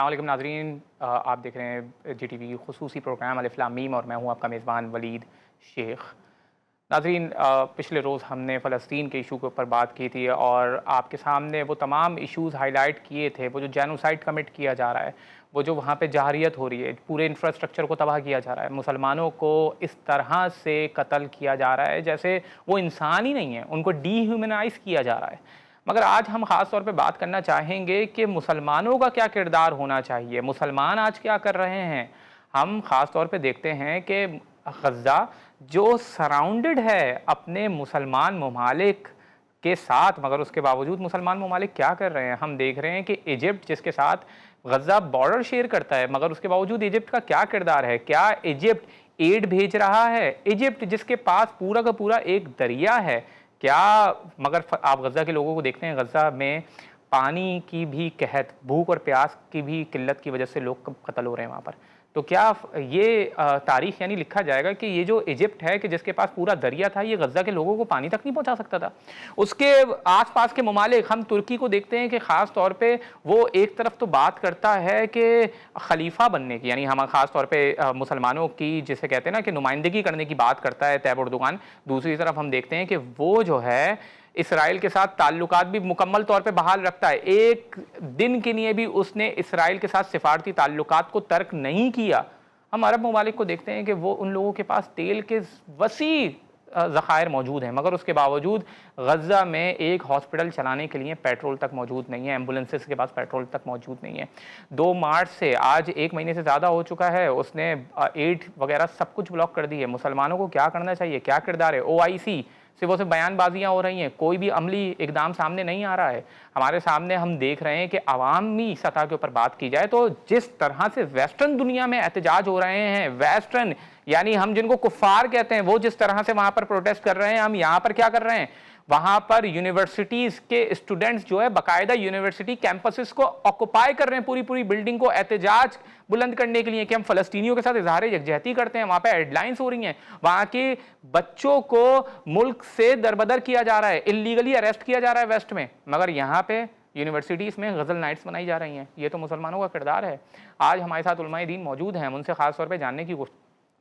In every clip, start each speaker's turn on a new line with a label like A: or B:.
A: अस्सलाम वालेकुम नाज़रीन, आप देख रहे हैं GTV की खुसूसी प्रोग्राम अलिफ लाम मीम और मैं हूं आपका मेज़बान वलीद शेख। नाज़रीन, पिछले रोज़ हमने फ़लस्तीन के इशू के ऊपर बात की थी और आपके सामने वो तमाम इश्यूज़ हाईलाइट किए थे। वो जो जेनोसाइड कमिट किया जा रहा है, वो जो वहाँ पे जहरियत हो रही है, पूरे इंफ्रास्ट्रक्चर को तबाह किया जा रहा है, मुसलमानों को इस तरह से कत्ल किया जा रहा है जैसे वो इंसान ही नहीं है, उनको डीह्यूमनाइज़ किया जा रहा है। मगर आज हम ख़ास तौर पे बात करना चाहेंगे कि मुसलमानों का क्या किरदार होना चाहिए, मुसलमान आज क्या कर रहे हैं। हम ख़ास तौर पे देखते हैं कि गज़ा जो सराउंडेड है अपने मुसलमान ममालिक के साथ, मगर उसके बावजूद मुसलमान ममालिक क्या कर रहे हैं। हम देख रहे हैं कि इजिप्ट जिसके साथ गज़ा बॉर्डर शेयर करता है, मगर उसके बावजूद इजिप्ट का क्या किरदार है। क्या इजिप्ट एड भेज रहा है? इजिप्ट जिसके पास पूरा का पूरा एक दरिया है, क्या मगर आप गज़ा के लोगों को देखते हैं, गज़ा में पानी की भी कहत, भूख और प्यास की भी किल्लत की वजह से लोग कत्ल हो रहे हैं वहाँ पर। तो क्या ये तारीख यानी लिखा जाएगा कि ये जो इजिप्ट है कि जिसके पास पूरा दरिया था, ये गज़ा के लोगों को पानी तक नहीं पहुँचा सकता था। उसके आस-पास के ममालिक, हम तुर्की को देखते हैं कि ख़ास तौर पे वो एक तरफ तो बात करता है कि खलीफा बनने की, यानी हम ख़ास तौर पे मुसलमानों की जिसे कहते हैं ना कि नुमाइंदगी करने की बात करता है तैयब एर्दोगान। दूसरी तरफ हम देखते हैं कि वो जो है इसराइल के साथ ताल्लुकात भी मुकम्मल तौर पे बहाल रखता है। एक दिन के लिए भी उसने इसराइल के साथ सिफारती ताल्लुकात को तर्क नहीं किया। हम अरब ममालिक को देखते हैं कि वो उन लोगों के पास तेल के वसी ज़खायर मौजूद हैं, मगर उसके बावजूद गज़ा में एक हॉस्पिटल चलाने के लिए पेट्रोल तक मौजूद नहीं है, एम्बुलेंसेस के पास पेट्रोल तक मौजूद नहीं है। 2 मार्च से आज 1 महीने से ज़्यादा हो चुका है, उसने एड वगैरह सब कुछ ब्लॉक कर दी है। मुसलमानों को क्या करना चाहिए, क्या किरदार है? OIC सिर्फ वो सिर्फ बयानबाजियाँ हो रही हैं, कोई भी अमली इकदाम सामने नहीं आ रहा है। हमारे सामने हम देख रहे हैं कि अवामी सतह के ऊपर बात की जाए तो जिस तरह से वेस्टर्न दुनिया में एहतजाज हो रहे हैं, वेस्टर्न यानी हम जिनको कुफ़ार कहते हैं, वो जिस तरह से वहाँ पर प्रोटेस्ट कर रहे हैं, हम यहाँ पर क्या कर रहे हैं। वहाँ पर यूनिवर्सिटीज़ के स्टूडेंट्स जो है बाकायदा यूनिवर्सिटी कैंपसेस को ऑक्युपाई कर रहे हैं, पूरी पूरी बिल्डिंग को एहतजाज बुलंद करने के लिए कि हम फ़लस्तीनियों के साथ इज़हार यकजहती करते हैं। वहाँ पे हेडलाइंस हो रही हैं, वहाँ के बच्चों को मुल्क से दरबदर किया जा रहा है, इल्लीगली अरेस्ट किया जा रहा है वेस्ट में, मगर यहाँ पे यूनिवर्सिटीज़ में गज़ल नाइट्स मनाई जा रही हैं। ये तो मुसलमानों का किरदार है। आज हमारे साथ उलमाए दीन मौजूद हैं, हम उनसे ख़ास तौर पर जानने की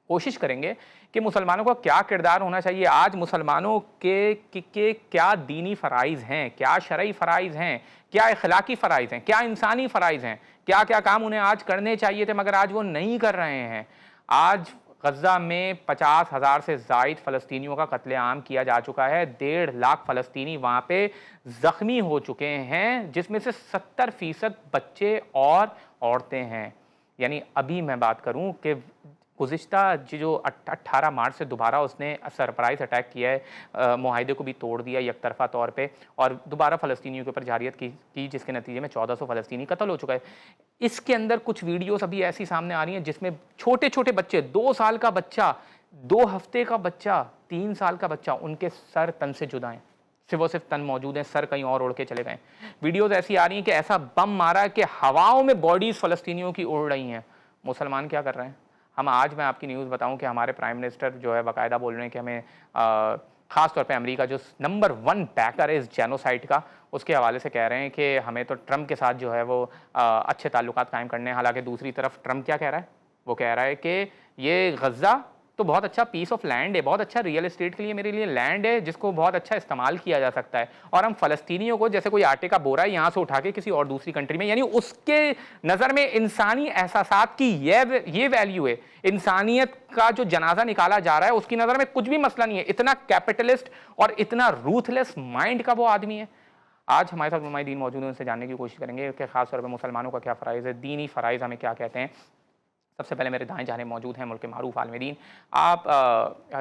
A: कोशिश करेंगे कि मुसलमानों का क्या किरदार होना चाहिए। आज मुसलमानों के क्या दीनी फ़राइज़ हैं, क्या शरई फ़राइज़ हैं, क्या अखलाकी फ़राइज़ हैं, क्या इंसानी फ़राइज़ हैं, क्या क्या काम उन्हें आज करने चाहिए थे मगर आज वो नहीं कर रहे हैं। आज गज़ा में 50,000 से ज़ायद फ़लस्तीनियों का कत्लेआम किया जा चुका है। 1.5 लाख फ़लस्तीनी वहाँ पे ज़ख्मी हो चुके हैं, जिसमें से 70% बच्चे और औरतें हैं। यानी अभी मैं बात करूँ कि गुज़िश्ता जो 18 मार्च से दोबारा उसने सरप्राइज़ अटैक किया है, मुआहिदे को भी तोड़ दिया एकतरफ़ा तौर पे और दोबारा फ़लस्तीनियों के ऊपर जारियत की जिसके नतीजे में 1400 फ़लस्तीनी कत्ल हो चुका है। इसके अंदर कुछ वीडियोज़ अभी ऐसी सामने आ रही हैं जिसमें छोटे-छोटे बच्चे, 2 साल का बच्चा, 2 हफ़्ते का बच्चा, 3 साल का बच्चा, उनके सर तन से जुदा हैं। सिर्फ़ और सिर्फ़ तन मौजूद हैं, सर कहीं और उड़ के चले गए। वीडियोज़ ऐसी आ रही हैं कि ऐसा बम मारा है कि हवाओं में बॉडीज़ फ़लस्तीनियों की उड़ रही हैं। मुसलमान क्या कर रहे हैं? हम आज मैं आपकी न्यूज़ बताऊं कि हमारे प्राइम मिनिस्टर जो है बाकायदा बोल रहे हैं कि हमें ख़ास तौर पे अमेरिका जो नंबर 1 बैकर है इस जेनोसाइड का, उसके हवाले से कह रहे हैं कि हमें तो ट्रंप के साथ जो है वो अच्छे ताल्लुकात कायम करने हैं। हालांकि दूसरी तरफ ट्रंप क्या कह रहा है, वो कह रहा है कि ये गज़ा तो बहुत अच्छा पीस ऑफ लैंड है, बहुत अच्छा रियल एस्टेट के लिए मेरे लिए लैंड है जिसको बहुत अच्छा इस्तेमाल किया जा सकता है, और हम फ़लस्तीनियों को जैसे कोई आटे का बोरा है यहाँ से उठा के किसी और दूसरी कंट्री में, यानी उसके नज़र में इंसानी एहसासात की ये वैल्यू है। इंसानियत का जो जनाजा निकाला जा रहा है उसकी नज़र में कुछ भी मसला नहीं है। इतना कैपिटलिस्ट और इतना रूथलेस माइंड का वो आदमी है। आज हमारे साथ उलमाए दीन मौजूद हैं, उनसे जानने की कोशिश करेंगे कि खासतौर पर मुसलमानों का क्या फ़राइज़ है, दीनी फ़राइज़ हमें क्या कहते हैं। सबसे पहले मेरे दाएं जाने मौजूद हैं मुल्क के मारूफ आलिम दीन। आप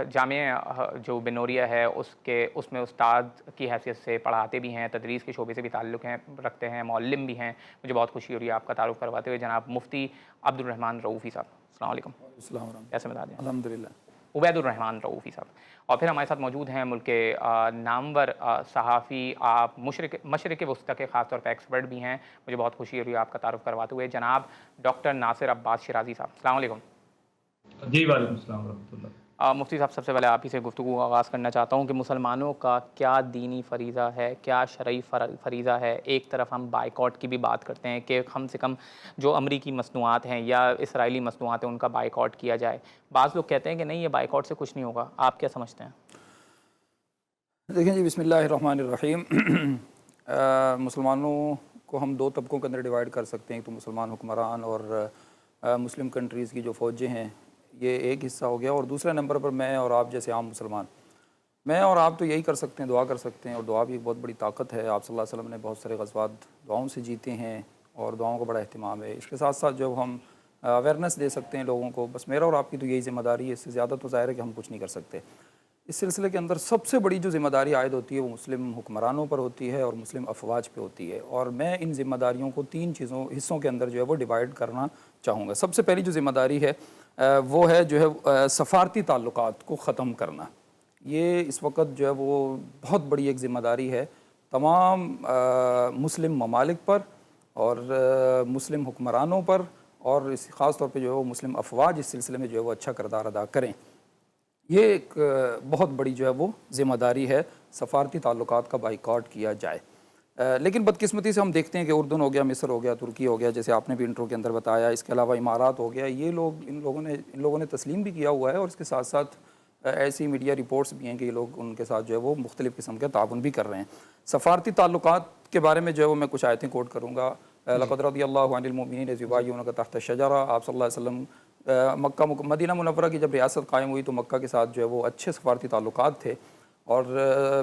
A: जामिया जो बिनोरिया है उसमें उस्ताद की हैसियत से पढ़ाते भी हैं, तदरीस के शोबे से भी ताल्लुक़ हैं रखते हैं, मौल्लिम भी हैं। मुझे बहुत खुशी हो रही है आपका तारुफ़ करवाते हुए। जनाब मुफ्ती अब्दुल रहमान रऊफ़ी साहब, अस्सलाम वालेकुम। कैसे बता दें?
B: अल्हम्दुलिल्लाह।
A: उबैदुर रहमान रऊफ़ी साहब। और फिर हमारे साथ मौजूद हैं मुल्क के नामवर सहाफ़ी, आप मशरिक़ वस्ता के ख़ास तौर पे एक्सपर्ट भी हैं। मुझे बहुत खुशी हो रही है आपका तारुफ़ करवाते हुए। जनाब डॉक्टर नासिर अब्बास शिराज़ी साहब, अस्सलाम वालेकुम।
B: जी, वालेकुम अस्सलाम व रहमतुल्लाह।
A: मुफ्ती साहब, सबसे पहले आप ही से गुफ्तगू का आगाज़ करना चाहता हूँ कि मुसलमानों का क्या दीनी फ़रीज़ा है, क्या शरई फ़रीज़ा है। एक तरफ हम बाइकॉट की भी बात करते हैं कि कम से कम जो अमरीकी मसनूआत हैं या इसराइली मसनूआत हैं उनका बाइकॉट किया जाए। बाज़ लोग कहते हैं कि नहीं, ये बाइकॉट से कुछ नहीं होगा। आप क्या समझते हैं?
B: देखें जी, बिस्मिल्लाहिर्रहमानिर्रहीम। मुसलमानों को हम दो तबकों के अंदर डिवाइड कर सकते हैं। तो मुसलमान हुक्मरान और मुस्लिम कंट्रीज़ की जो फ़ौजें हैं, ये एक हिस्सा हो गया। और दूसरे नंबर पर मैं और आप जैसे आम मुसलमान, मैं और आप तो यही कर सकते हैं, दुआ कर सकते हैं। और दुआ भी एक बहुत बड़ी ताकत है। आप सल्लल्लाहु अलैहि वसल्लम ने बहुत सारे ग़ज़वात दुआओं से जीते हैं और दुआओं का बड़ा अहतमाम है। इसके साथ साथ जब हम अवेयरनेस दे सकते हैं लोगों को, बस मेरा और आपकी तो यही ज़िम्मेदारी है। इससे ज़्यादा तो ज़ाहिर है कि हम कुछ नहीं कर सकते। इस सिलसिले के अंदर सबसे बड़ी जो ज़िम्मेदारी आयद होती है वो मुस्लिम हुक्मरानों पर होती है और मुस्लिम अफवाज पे होती है। और मैं इन ज़िम्मेदारियों को तीन हिस्सों के अंदर जो है वो डिवाइड करना चाहूँगा। सबसे पहली जो ज़िम्मेदारी है वो है जो है सफ़ारती ताल्लुकात को ख़त्म करना। ये इस वक्त जो है वो बहुत बड़ी एक ज़िम्मेदारी है तमाम मुस्लिम ममालिक पर और मुस्लिम हुक्मरानों पर, और इस ख़ास तौर पे जो है वो मुस्लिम अफवाज इस सिलसिले में जो है वो अच्छा किरदार अदा करें। ये एक बहुत बड़ी जो है वो ज़िम्मेदारी है, सफ़ारती ताल्लुकात का बाइकॉट किया जाए। लेकिन बदकिस्मती से हम देखते हैं कि उर्दन हो गया, मिस्र हो गया, तुर्की हो गया, जैसे आपने भी इंट्रो के अंदर बताया, इसके अलावा इमारात हो गया, ये लोग इन लोगों ने तस्लीम भी किया हुआ है। और इसके साथ साथ ऐसी मीडिया रिपोर्ट्स भी हैं कि ये लोग उनके साथ जो है वो मुख्तलिफ़ किस्म के ताउन भी कर रहे हैं। सफ़ारती ताल्लुकात के बारे में जो है वो मैं कुछ आयतें कोट करूँगा। लक़द रज़ियल्लाहु अनिल मुमिनीन इज़ युबाय्यूनका तहत अश-शजरा। आप सल्लल्लाहु अलैहि वसल्लम मदीना मुनव्वरा की जब रियासत कायम हुई तो मक्का के साथ जो है वो अच्छे सफ़ारती ताल्लुकात थे। और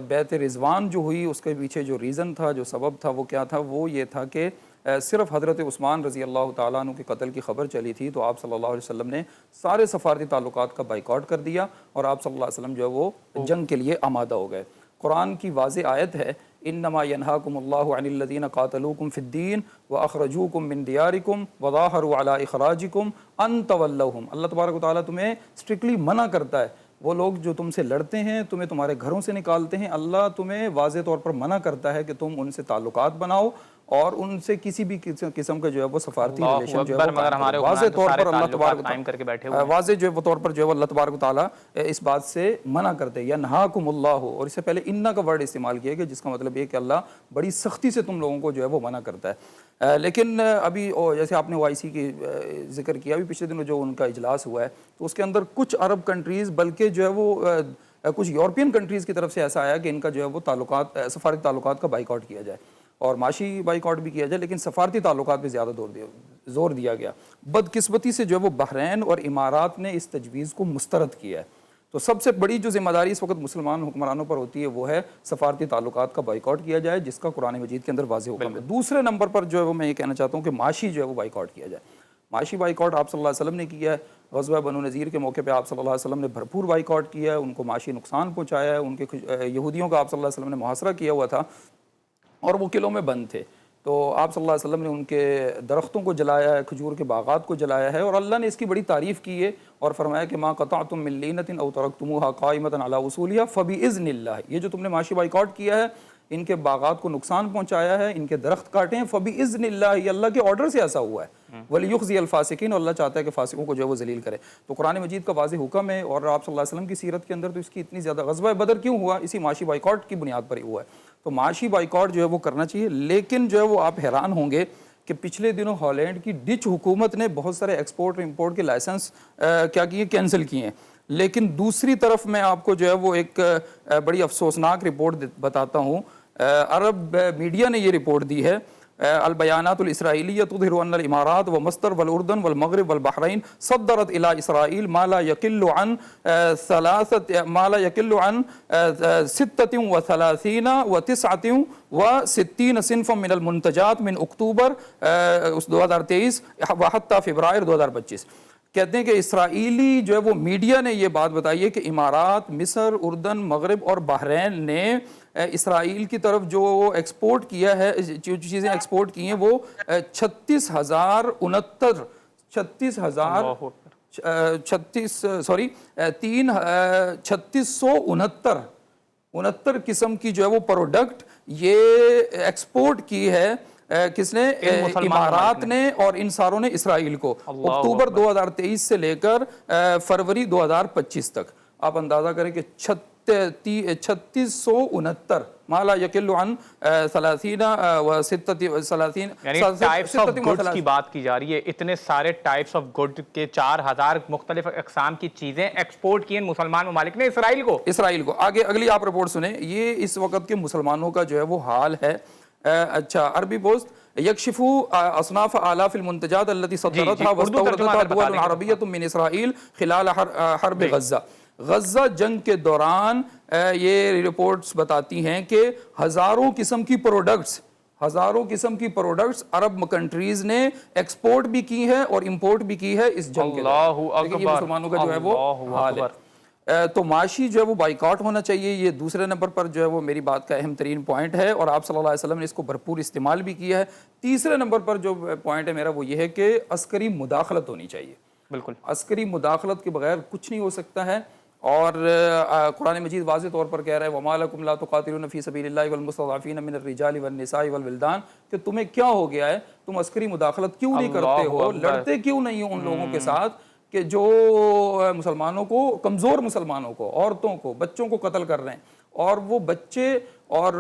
B: बैत रिज़वान जो हुई उसके पीछे जो रीज़न था, जो सबब था, वो क्या था? वो ये था कि सिर्फ़ हज़रत उस्मान रज़ी अल्लाह तआला अन्हु के कत्ल की ख़बर चली थी तो आप सल्लल्लाहु अलैहि वसल्लम ने सारे सफ़ारती ताल्लुकात का बाइकॉट कर दिया और आप सल्लल्लाहु अलैहि वसल्लम जो है वो जंग के लिए आमादा हो गए। कुरान की वाज़ेह आयत है, इन्नमा यनहाकुमुल्लाहु अनिल्लज़ीना क़ातलूकुम फ़िद्दीन व अख़रजूकुम मिन दियारिकुम व ज़ाहरू अला इख़राजिकुम अन तवल्लहुम। अल्लाह तबारक व तआला तुम्हें स्ट्रिक्टली मना करता है, वो लोग जो तुमसे लड़ते हैं, तुम्हें तुम्हारे घरों से निकालते हैं, अल्लाह तुम्हें वाज़ेह तौर पर मना करता है कि तुम उनसे ताल्लुकात बनाओ और उनसे किसी भी किस्म का जो है वो सफ़ारती रिलेशन जो है वो वाज़ेह तौर पर अल्लाह तबारक
A: कायम करके बैठे हुए हैं।
B: वाज़ेह जो है तौर पर जो है अल्लाह तबारक व तआला इस बात से मना करते हैं, यनहाकुमुल्लाहु। और इससे पहले इन्ना का वर्ड इस्तेमाल किया गया जिसका मतलब ये कि अल्लाह बड़ी सख्ती से तुम लोगों को जो है वो मना करता है। लेकिन अभी जैसे आपने OIC की जिक्र किया, अभी पिछले दिनों जो उनका इजलास हुआ है तो उसके अंदर कुछ अरब कंट्रीज़, बल्कि जो है वो कुछ यूरोपियन कंट्रीज़ की तरफ से ऐसा आया कि इनका जो है वो ताल्लुकात, सफ़ारती ताल्लुकात का बाइकआउट किया जाए और माशी बाइकआउट भी किया जाए, लेकिन सफ़ारती ताल्लुकात पे ज़्यादा जोर दिया गया। बदकिस्मती से जो है वो बहरैन और इमारात ने इस तजवीज़ को मुस्तरद किया है। तो सबसे बड़ी जो ज़िम्मेदारी इस वक्त मुसलमान हुक्मरानों पर होती है वो है सफ़ारती ताल्लुकात का बाइकआउट किया जाए, जिसका कुरान मजीद के अंदर वाज़ेह हुक्म है। दूसरे नंबर पर जो है वो मैं ये कहना चाहता हूँ कि माशी जो है वो बाइकआउट किया जाए। माशी बाइकआउट आप सल्लल्लाहु अलैहि वसल्लम ने किया है। ग़ज़वा बनु नज़ीर के मौके पे आप सल्लल्लाहु अलैहि वसल्लम ने भरपूर बाइकआउट किया है, उनको माशी नुकसान पहुँचाया है। उनके यहूदियों का आप सल्लल्लाहु अलैहि वसल्लम ने मुहासरा किया हुआ था और वो किलों में बंद थे, तो आप सल्लल्लाहु अलैहि वसल्लम ने उनके दरख्तों को जलाया है, खजूर के बागात को जलाया है। और अल्लाह ने इसकी बड़ी तारीफ़ की है और फरमाया कि मा क़तअतुम मिन लीनतिन औ तरक्तुमूहा क़ाइमतन अला उसूलिहा फ़बिइज़्निल्लाह। ये जो तुमने माशी बाइकआउट किया है, इनके बागात को नुकसान पहुँचाया है, इनके दरख्त काटे हैं, फ़बिइज़्निल्लाह, ये अल्लाह के ऑर्डर से ऐसा हुआ है। वलियुख़ज़ियल फ़ासिक़ीन, अल्लाह चाहता है कि फ़ासिकों को जो है वो ज़लील करे। तो कुरान मजीद का वाज़ेह हुक्म है। और आप सल्लल्लाहु अलैहि वसल्लम की सीरत के अंदर तो इसकी इतनी ज़्यादा, ग़ज़वा बदर क्यों हुआ? इसी माशी बाइकआउट की बुनियाद पर ही हुआ है। तो माशी बाइकआउट जो है वो करना चाहिए। लेकिन जो है वो आप हैरान होंगे कि पिछले दिनों हॉलैंड की डिच हुकूमत ने बहुत सारे एक्सपोर्ट और इम्पोर्ट के लाइसेंस क्या किए, कैंसिल किए हैं। लेकिन दूसरी तरफ मैं आपको जो है वो एक बड़ी अफसोसनाक रिपोर्ट बताता हूँ। अरब मीडिया ने ये रिपोर्ट दी है, अल बयानातुल इसराइलिय्या तुज़हिरु अन्नल इमारात व मस्तर वल उर्दन वल मग़रिब वल बहरैन सद्दरत इला इसराइल मा ला यकिल्लु अन सित्ततिन व सलासीना व तिस्अतिन व सित्तीन सिन्फ़म मिनल मुंतजात मिन अक्टूबर 2023 व हत्ता फ़रवरी 2025। कहते हैं कि इसराइली जो है वो मीडिया ने ये बात बताई है कि इमारात, मिस्र, उर्दन, मगरब और बहरैन ने इसराइल की तरफ जो एक्सपोर्ट किया है, जो चीज़ें एक्सपोर्ट की हैं वो 3669 किस्म की जो है वो प्रोडक्ट ये एक्सपोर्ट की है। किसने? इमारात ने और इन सारों ने इसराइल को, अक्टूबर 2023 से लेकर फरवरी 2025 तक। आप अंदाज़ा करें कि 3669 माला यकिल्लुअन सलासीना व सित्तती सलासीन
A: यानी टाइप्स ऑफ गुड्स की बात की जा रही है। इतने सारे टाइप्स ऑफ गुड के 4000 मुख्तलिफ अक़साम की चीज़ें एक्सपोर्ट की इन मुसलमान ममालिक ने इसराइल को। आगे अगली आप रिपोर्ट सुने, ये इस वक्त के मुसलमानों का जो है वो हाल है। अच्छा, अरबी पोस्ट यकशिफु असनाफ आला फिल मुंतजात अल्लती सद्दरतहा वस्तवरदतहा दुवल अरबिय्यतुम मिन इसराइल खिलाल हर्ब गज़्ज़ा। गज़्ज़ा जंग के दौरान ये रिपोर्ट्स बताती हैं कि हज़ारों किस्म की प्रोडक्ट्स अरब कंट्रीज़ ने एक्सपोर्ट भी की है और इंपोर्ट भी की है इस जंग के दौरान। ये मुसलमानों का जो है वो हाल है। तो माशी जो है वो बाइकआउट होना चाहिए, ये दूसरे नंबर पर जो है वो मेरी बात का अहम तरीन पॉइंट है और आप सल्लल्लाहु अलैहि वसल्लम ने इसको भरपूर इस्तेमाल भी किया है। तीसरे नंबर पर जो पॉइंट है मेरा वो ये है कि अस्करी मुदाखलत होनी चाहिए। बिल्कुल,
B: अस्करी मुदाखलत के बगैर कुछ नहीं हो सकता है। और कुरान मजीद वाज़े तौर पर कह रहा है वमा लकुम ला तुक़ातिलूना फ़ी सबीलिल्लाहि वल मुस्तज़अफ़ीना मिनर रिजालि वन निसाइ वल विल्दान, कि तुम्हें क्या हो गया है, तुम अस्करी मुदाखलत क्यों नहीं करते हो, लड़ते क्यों नहीं हो उन लोगों के साथ कि जो मुसलमानों को, कमज़ोर मुसलमानों को, औरतों को, बच्चों को कत्ल कर रहे हैं और वो बच्चे और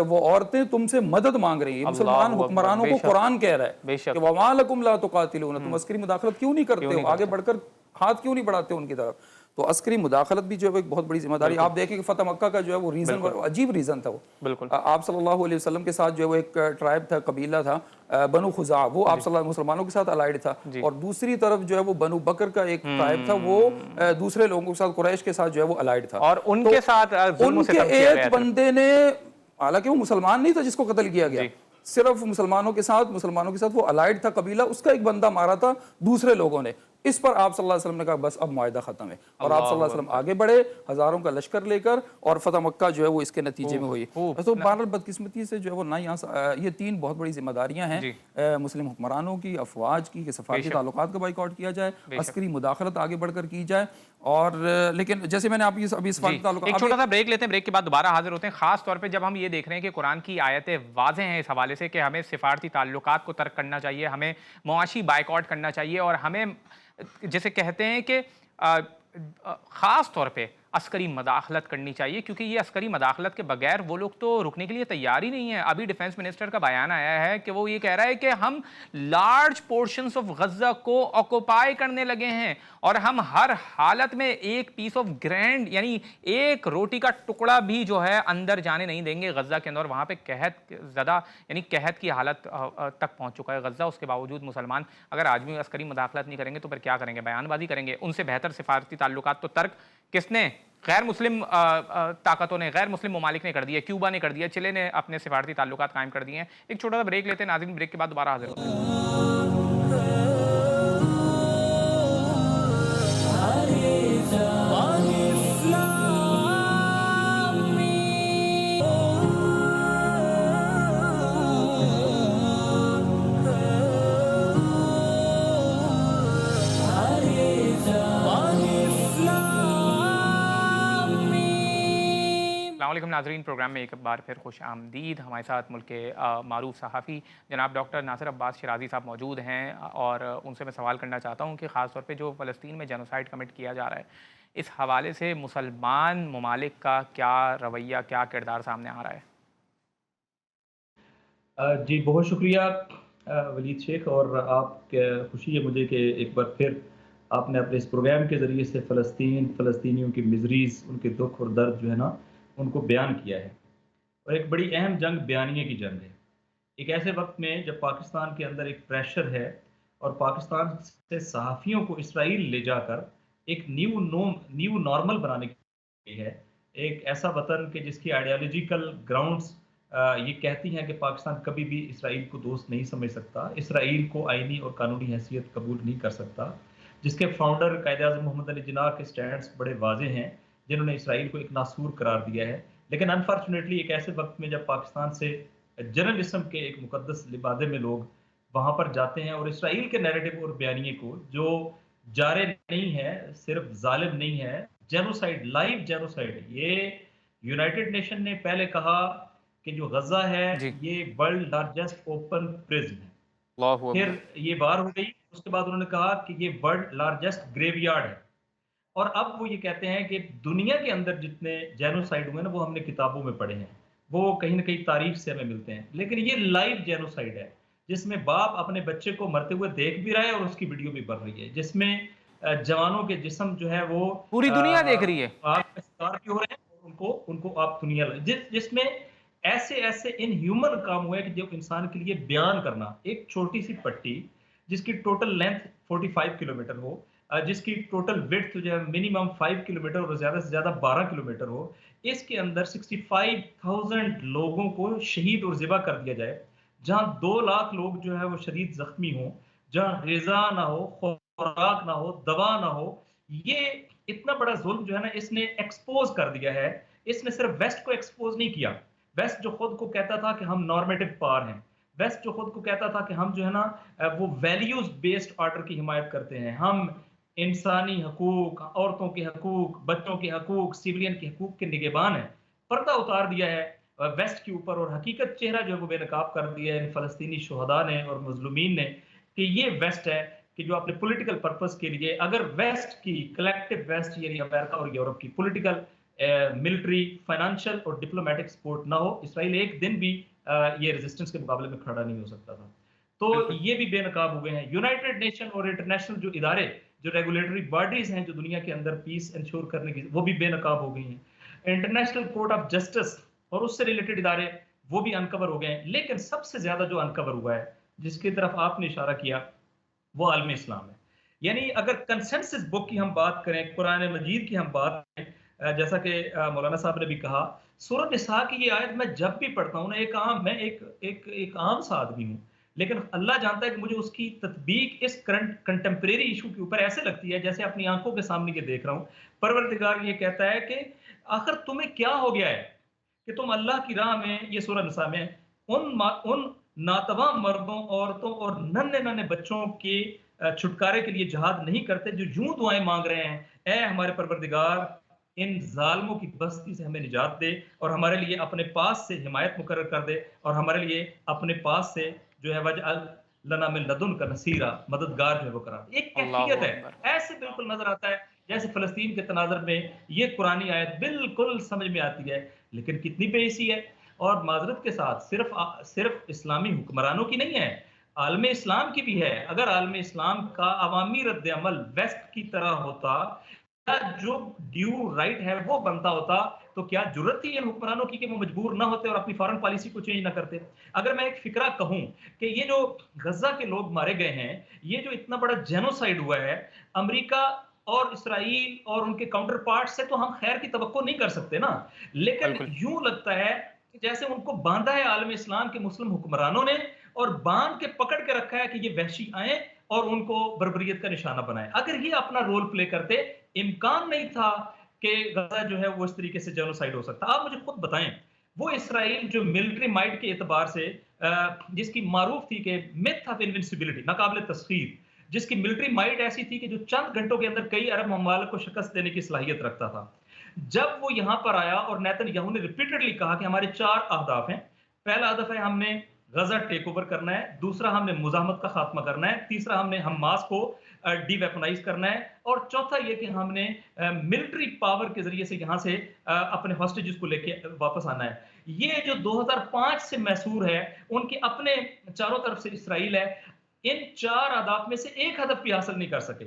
B: वो औरतें तुमसे मदद मांग रही हैं। मुसलमान हुक्मरानों को कुरान कह रहा है कि वमा लकुम ला तुक़ातिलूना, तुम अस्करी मुदाखलत क्यों नहीं करते हो, आगे बढ़कर हाथ क्यों नहीं बढ़ाते उनकी तरफ। तो अस्करी मुदाखलत भी जो है एक बहुत बड़ी जिम्मेदारी। आप देखें कि फतह मक्का का जो है वो रीज़न अजीब रीज़न था वो।
A: बिल्कुल,
B: आप सल्लल्लाहु अलैहि वसल्लम के साथ जो है वो एक ट्राइब था, कबीला था बनु खुज़ा, वो आप सल्लल्लाहु मुसलमानों के साथ अलाइड था, और दूसरी तरफ जो है वो बनु बकर का एक ट्राइब था, वो दूसरे लोगों के साथ, कुरैश के साथ जो है वो अलाइड था, और
A: उनके साथ
B: उनके एक बंदे ने, हालांकि वो मुसलमान नहीं था जिसको कत्ल किया गया, सिर्फ मुसलमानों के साथ वो अलाइड था कबीला, उसका एक बंदा मारा था दूसरे लोगों ने। इस पर आप सल्लल्लाहु अलैहि वसल्लम ने कहा बस अब मुआहिदा खत्म है, और आप सल्लल्लाहु अलैहि वसल्लम आगे बढ़े हजारों का लश्कर लेकर, और फतह मक्का जो है वो इसके नतीजे में हुई। तो बहरहाल बदकिस्मती से जो है वो ना यहाँ ये तीन बहुत बड़ी जिम्मेदारियां हैं मुस्लिम हुक्मरानों की, अफवाज की, कि सफारती ताल्लुकात का बाइकआउट किया जाए, अस्करी मुदाखलत आगे बढ़कर की जाए। और लेकिन जैसे मैंने आप अभी
A: एक छोटा सा ब्रेक लेते हैं, ब्रेक के बाद दोबारा हाजिर होते हैं। खास तौर पे जब हम ये देख रहे हैं कि कुरान की आयतें वाज़ेह हैं इस हवाले से कि हमें सिफारती ताल्लुकात को तर्क करना चाहिए, हमें मुआशी बाइकआउट करना चाहिए, और हमें जैसे कहते हैं कि ख़ास तौर पे अस्करी मदाखलत करनी चाहिए, क्योंकि ये अस्करी मदाखलत के बगैर वो लोग तो रुकने के लिए तैयार ही नहीं है। अभी डिफेंस मिनिस्टर का बयान आया है कि वो ये कह रहा है कि हम लार्ज पोर्शंस ऑफ गज़ा को ऑक्युपाई करने लगे हैं, और हम हर हालत में एक पीस ऑफ ग्रैंड, यानी एक रोटी का टुकड़ा भी जो है अंदर जाने नहीं देंगे गज़ा के अंदर। वहाँ पे कहत ज़्यादा, यानी कहत की हालत तक पहुँच चुका है गज़ा। उसके बावजूद मुसलमान अगर आज भी अस्करी मदाखलत नहीं करेंगे तो फिर क्या करेंगे, बयानबाजी करेंगे। उनसे बेहतर सिफारती ताल्लुकात तो तर्क किसने, गैर मुस्लिम ताकतों ने, गैर मुस्लिम ममालिक ने कर दिया, क्यूबा ने कर दिया, चिले ने अपने सिफारती ताल्लुकात कायम कर दिए हैं। एक छोटा सा ब्रेक लेते हैं नाज़रीन, ब्रेक के बाद दोबारा हाजिर होते हैं। अस्सलामुअलैकुम नाज़रीन, प्रोग्राम में एक बार फिर खुश आमदीद। हमारे साथ मुल्क के मारूफ सहाफ़ी जनाब डॉक्टर नासिर अब्बास शिराज़ी साहब मौजूद हैं, और उनसे मैं सवाल करना चाहता हूँ कि ख़ास तौर पे जो फ़लस्तीन में जेनोसाइड कमिट किया जा रहा है, इस हवाले से मुसलमान ममालिक का क्या रवैया, क्या किरदार सामने आ रहा है?
C: जी, बहुत शुक्रिया वलीद शेख, और आप खुशी है मुझे कि एक बार फिर आपने अपने इस प्रोग्राम के ज़रिए से फ़लस्तीनियों की मिज़रीज़, उनके दुख और दर्द जो है ना, उनको बयान किया है। और एक बड़ी अहम जंग बयानिए की जंग है। एक ऐसे वक्त में जब पाकिस्तान के अंदर एक प्रेशर है, और पाकिस्तान से सहाफ़ियों को इसराइल ले जाकर एक न्यू नॉर्मल बनाने की है। एक ऐसा वतन कि जिसकी आइडियोलॉजिकल ग्राउंड्स ये कहती हैं कि पाकिस्तान कभी भी इसराइल को दोस्त नहीं समझ सकता, इसराइल को आईनी और कानूनी हैसियत कबूल नहीं कर सकता, जिसके फाउंडर कायद-ए-आज़म मोहम्मद अली जिन्नाह के स्टैंड्स बड़े वाज़े हैं, जिन्होंने इसराइल को एक नासूर करार दिया है। लेकिन अनफॉर्चुनेटली एक ऐसे वक्त में जब पाकिस्तान से जर्नलिज्म के एक मुकद्दस लिबादे में लोग वहाँ पर जाते हैं, और इसराइल के नैरेटिव और बयानिए को, जो जारे नहीं है, सिर्फ जालिम नहीं है, जेनोसाइड, लाइव जेनोसाइड है। ये यूनाइटेड नेशन ने पहले कहा कि जो गज़ा है ये वर्ल्ड लार्जेस्ट ओपन प्रिज़न है, फिर ये बार हो गई। उसके बाद उन्होंने कहा कि ये वर्ल्ड लार्जेस्ट ग्रेवयार्ड है। और अब वो ये कहते हैं कि दुनिया के अंदर जितने जेनोसाइड हुए ना, वो हमने किताबों में पढ़े हैं, वो कहीं न कहीं तारीख से हमें मिलते हैं। लेकिन ये लाइव जेनोसाइड है, जिसमें बाप अपने बच्चे को मरते हुए देख भी रहा है और उसकी वीडियो भी बन रही है, जिसमें जवानों के जिस्म जो है वो
A: पूरी दुनिया देख रही है।
C: आग का शिकार भी हो रहे हैं और उनको उनको आप दुनिया जिसमें ऐसे-ऐसे इनह्यूमन काम हुए कि जो इंसान के लिए बयान करना, एक छोटी-सी पट्टी जिसकी टोटल लेंथ 45 किलोमीटर हो, जिसकी टोटल विड्थ जो है मिनिमम 5 किलोमीटर और ज़्यादा से ज़्यादा 12 किलोमीटर हो, इसके अंदर 65,000 लोगों को शहीद और ज़िबा कर दिया जाए। जहाँ 2 लाख लोग जो है वो शदीद ज़ख्मी हों, जहाँ ग़िज़ा ना हो, खुराक ना हो, दवा ना हो, ये इतना बड़ा ज़ुल्म जो है ना इसने एक्सपोज़ कर दिया है। इसने सिर्फ़ वेस्ट को एक्सपोज़ नहीं किया। वेस्ट जो खुद को कहता था कि हम नॉर्मेटिव पावर हैं। वेस्ट जो खुद को कहता था कि हम जो है ना वो वैल्यूज़ बेस्ड ऑर्डर की हिमायत करते हैं। हम इंसानी हकूक, औरतों के हकूक, बच्चों के हकूक, सिविलियन के हकूक के निगहबान हैं। पर्दा उतार दिया है वेस्ट के ऊपर और हकीकत चेहरा जो है वो बेनकाब कर दिया है इन फ़लस्तीनी शुहदा ने और मज़लूमीन ने कि ये वेस्ट है कि जो अपने पॉलिटिकल पर्पस के लिए अगर वेस्ट की कलेक्टिव वेस्ट यानी अमेरिका और यूरोप की पॉलिटिकल मिलिट्री, फाइनेंशियल और डिप्लोमेटिक सपोर्ट ना हो, इसराइल एक दिन भी ये रेजिस्टेंस के मुकाबले में खड़ा नहीं हो सकता था। तो
A: बिल्कुल।
C: ये भी बेनकाब हो गए हैं। यूनाइटेड नेशन और इंटरनेशनल जो इदारे, जो रेगुलेटरी बॉडीज़ हैं, जो दुनिया के अंदर पीस एंश्योर करने की, वो भी बेनकाब हो गई हैं। इंटरनेशनल कोर्ट ऑफ जस्टिस और उससे रिलेटेड इदारे, वो भी अनकवर हो गए हैं। लेकिन सबसे ज़्यादा जो अनकवर हुआ है, जिसकी तरफ आपने इशारा किया, वो आलम इस्लाम है। यानी अगर कंसेंसस बुक की हम बात करें, कुरान मजीद की हम बात करें, जैसा कि मौलाना साहब ने भी कहा, सूरह निसा की ये आयत मैं जब भी पढ़ता हूँ ना, एक आम सा आदमी हूँ, लेकिन अल्लाह जानता है कि मुझे उसकी तत्बीक इस करंट कंटेम्परेरी इशू के ऊपर ऐसे लगती है जैसे अपनी आंखों के सामने ये देख रहा हूँ। परवरदिगार ये कहता है कि आखिर तुम्हें क्या हो गया है कि तुम अल्लाह की राह में, ये सूरह निसा में, उन नातवा मर्दों, औरतों और नन्हे-नन्हे बच्चों के छुटकारे के लिए जिहाद नहीं करते जो यूं दुआएं मांग रहे हैं, ऐ हमारे परवरदिगार, इन जालिमों की बस्ती से हमें निजात दे और हमारे लिए अपने पास से हिमायत मुकर्रर कर दे और हमारे लिए अपने पास से जो है वजअल लना मिन लदुनका नसीरा, मददगार जो है वो करा दे। एक
A: अल्लाहु
C: कैफियत है,
A: अकबर।
C: ऐसे बिल्कुल नजर आता है जैसे फ़लस्तीन के तनाज़ुर में ये कुरानी आयत बिल्कुल समझ में आती है, लेकिन कितनी बेइज़्ज़ती है। और माज़रत के साथ सिर्फ इस्लामी हुक्मरानों की नहीं है, आलम इस्लाम की भी है। अगर आलम इस्लाम का अवामी रद्द-ए-अमल वेस्ट की तरह होता, या जो ड्यू राइट है वो बनता होता, तो क्या ज़रूरत थी इन हुक्मरानों की कि वो मजबूर ना होते और अपनी फॉरेन पॉलिसी को चेंज ना करते। अगर मैं एक फ़िक्रा कहूँ कि ये जो गज़ा के लोग मारे गए हैं, ये जो इतना बड़ा जेनोसाइड हुआ है, अमेरिका और इसराइल और उनके काउंटर पार्ट से तो हम खैर की तवक्को नहीं कर सकते ना। लेकिन
A: बिल्कुल।
C: यूं लगता है कि जैसे उनको बांधा है आलम इस्लाम के मुस्लिम हुक्मरानों ने और बांध के पकड़ के रखा है कि ये वहशी आए और उनको बर्बरियत का निशाना बनाए। अगर ये अपना रोल प्ले करते, इम्कान नहीं था कि गजा जो है वो इस तरीके से जेनोसाइड हो सकता। आप मुझे खुद बताएं, वो इसराइल जो मिलिट्री माइट के एतबार से जिसकी मारूफ थी कि मिथ ऑफ इनविंसिबिलिटी, नाकाबिल तस्खीर, जिसकी मिलिट्री माइट ऐसी थी कि जो चंद घंटों के अंदर कई अरब ममालिक को शिकस्त देने की सलाहियत रखता था। जब वो यहां पर आया और नेतन्याहू ने रिपीटेडली कहा कि हमारे 4 अहदाफ हैं। पहला हदफ है हमने गजा टेक ओवर करना है, दूसरा हमने मुजाहमत का खात्मा करना है, तीसरा हमने हमास को डीवेपनाइज करना है और चौथा ये कि हमने मिलिट्री पावर के जरिए से यहां से अपने हॉस्टेजेस को लेके वापस आना है। ये जो 2005 से मैसूर है, उनके अपने चारों तरफ से इसराइल है, इन 4 अहदाफ में से एक हदफ भी हासिल नहीं कर सके।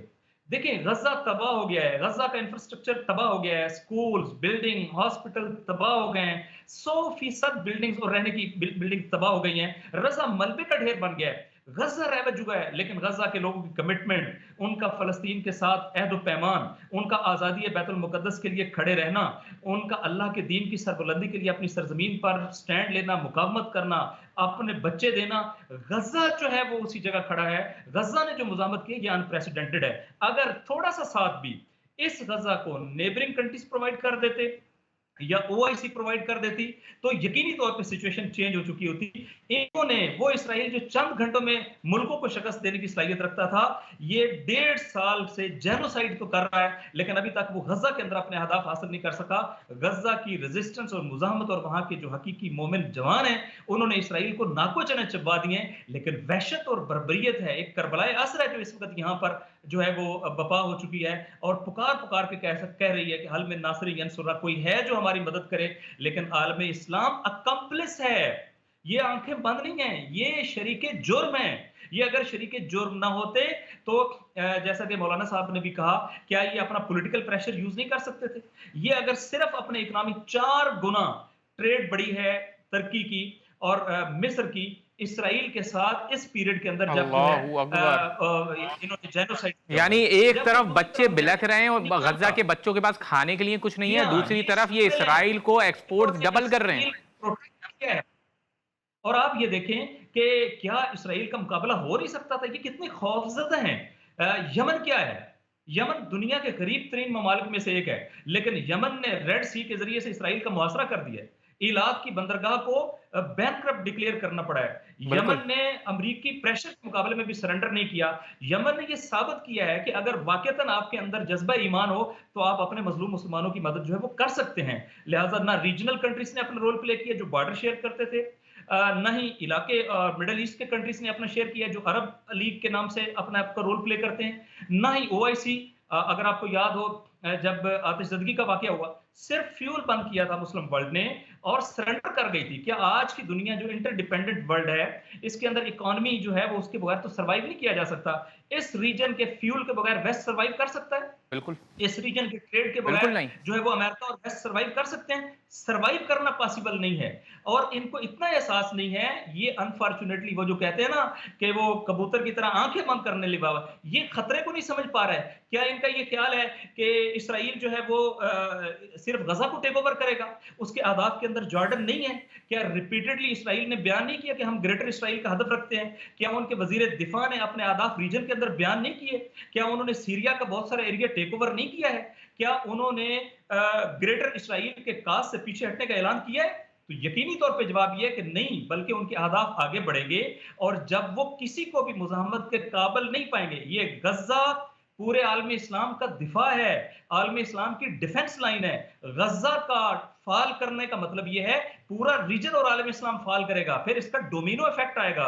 C: देखिए गजा तबाह हो गया है, गजा का इंफ्रास्ट्रक्चर तबाह हो गया है, स्कूल्स, बिल्डिंग, हॉस्पिटल तबाह हो गए हैं, 100% बिल्डिंग्स और रहने की बिल्डिंग तबाह हो गई हैं, रजा मलबे का ढेर बन गया है, गजा रह चुका है। लेकिन गजा के लोगों की कमिटमेंट, उनका फलस्तीन के साथ अहद पैमान, उनका आज़ादी बैतुल मुकद्दस के लिए खड़े रहना, उनका अल्लाह के दीन की सरबुलंदी के लिए अपनी सरजमीन पर स्टैंड लेना, मुकावमत करना, अपने बच्चे देना, गजा जो है वो उसी जगह खड़ा है। गजा ने जो मुजामत की है ये अनप्रेसिडेंटेड है। अगर थोड़ा सा साथ भी इस गजा को नेबरिंग कंट्रीज प्रोवाइड कर देते या ओआईसी प्रोवाइड कर देती, तो यकीनी तौर पे सिचुएशन चेंज हो चुकी होती। इन्होंने, वो इसराइल जो चंद घंटों में मुल्कों को शिकस्त देने की सलाहियत रखता था, ये 1.5 साल से जेनोसाइड तो कर रहा है, लेकिन अभी तक वो गजा के अंदर अपने अहदाफ हासिल नहीं कर सका। गजा की रेजिस्टेंस और मुजाहमत और वहां के जो हकीकी मोमिन जवान हैं, उन्होंने इसराइल को नाको चने चबा दिए, लेकिन वहशत और बर्बरियत है, एक करबलाए असर है जो इस वक्त यहाँ पर जो है वो बपा हो चुकी है और पुकार पुकार के कह रही है कि हल में नासरी यंसुरा, कोई है जो हमारी मदद करे, लेकिन आलम इस्लाम अकम्प्लिस है। ये आंखें बंद नहीं है, ये शरीके जुर्म है। ये अगर शरीके जुर्म ना होते तो जैसा कि मौलाना साहब ने भी कहा, क्या ये अपना पॉलिटिकल प्रेशर यूज नहीं कर सकते थे? ये अगर सिर्फ अपने इकोनॉमी 4 गुना ट्रेड बढ़ी है तुर्की की और मिस्र की इसराइल के साथ इस पीरियड के अंदर, जब जो है इन्होंने जेनोसाइड,
A: यानी एक तरफ बच्चे बिलख रहे हैं और गजा के बच्चों के पास खाने के लिए कुछ नहीं है, दूसरी तरफ ये इसराइल को एक्सपोर्ट डबल कर रहे हैं।
C: और आप ये देखें कि क्या इसराइल का मुकाबला हो नहीं सकता था? ये कितने खौफजदा हैं। यमन क्या है? यमन दुनिया के करीब तरीन ममालिक में से एक है, लेकिन यमन ने रेड सी के जरिए से इसराइल का मुहासरा कर दिया है। इलाद की बंदरगाह को बैंकक्रप्ट डिक्लेयर करना पड़ा है। यमन ने अमेरिकी प्रेशर के मुकाबले में भी सरेंडर नहीं किया। यमन ने यह साबित किया है कि अगर वाकईतन आपके अंदर जज्बा ईमान हो तो आप अपने मजलूम मुसलमानों की मदद जो है वो कर सकते हैं। लिहाजा ना रीजनल कंट्रीज ने अपना रोल प्ले किया जो बॉर्डर शेयर करते थे, न ही इलाके मिडल ईस्ट के कंट्रीज ने अपना शेयर किया जो अरब लीग के नाम से अपना आपका रोल प्ले करते हैं, न ही ओआईसी। अगर आपको याद हो जब आतिशज़दगी का वाकया हुआ, सिर्फ फ्यूल बंद किया था मुस्लिम वर्ल्ड ने और सरेंडर कर गई थी। क्या आज की दुनिया जो इंटरडिपेंडेंट वर्ल्ड है, इसके अंदर इकोनॉमी जो है वो उसके बगैर तो सर्वाइव नहीं किया जा सकता। इस रीजन के फ्यूल के बगैर वेस्ट सर्वाइव कर सकता है?
A: बिल्कुल।
C: इस रीजन के ट्रेड के बगैर जो है वो अमेरिका और वेस्ट सर्वाइव कर सकते हैं? सर्वाइव करना पॉसिबल नहीं है। और इनको इतना एहसास नहीं है, ये अनफॉर्चुनेटली वो जो कहते हैं ना कि वो कबूतर की तरह आंखें बंद करने लगा, ये खतरे को नहीं समझ पा रहा है। क्या इनका ये ख्याल है कि इसराइल जो है वो सिर्फ गजा को टेक ओवर करेगा? उसके अहदाफ के अंदर जॉर्डन नहीं है? क्या रिपीटेडली इसराइल ने बयान नहीं किया कि हम ग्रेटर इसराइल का हदफ रखते हैं? क्या उनके वजीर दिफा ने अपने अहदाफ रीजन के अंदर बयान नहीं किए? क्या उन्होंने सीरिया का बहुत सारा एरिया टेक ओवर नहीं किया है? क्या उन्होंने ग्रेटर इसराइल के काज से पीछे हटने का ऐलान किया है? तो यकीनी तौर पे जवाब यह है कि नहीं, बल्कि उनके अहदाफ आगे बढ़ेंगे और जब वो किसी को भी मुज़ाहमत के काबिल नहीं पाएंगे। ये गजा पूरे आलम इस्लाम का दिफा है, आलम इस्लाम की डिफेंस लाइन है। गजा का फाल करने का मतलब यह है पूरा रीजन और आलम इस्लाम फाल करेगा, फिर इसका डोमिनो इफेक्ट आएगा।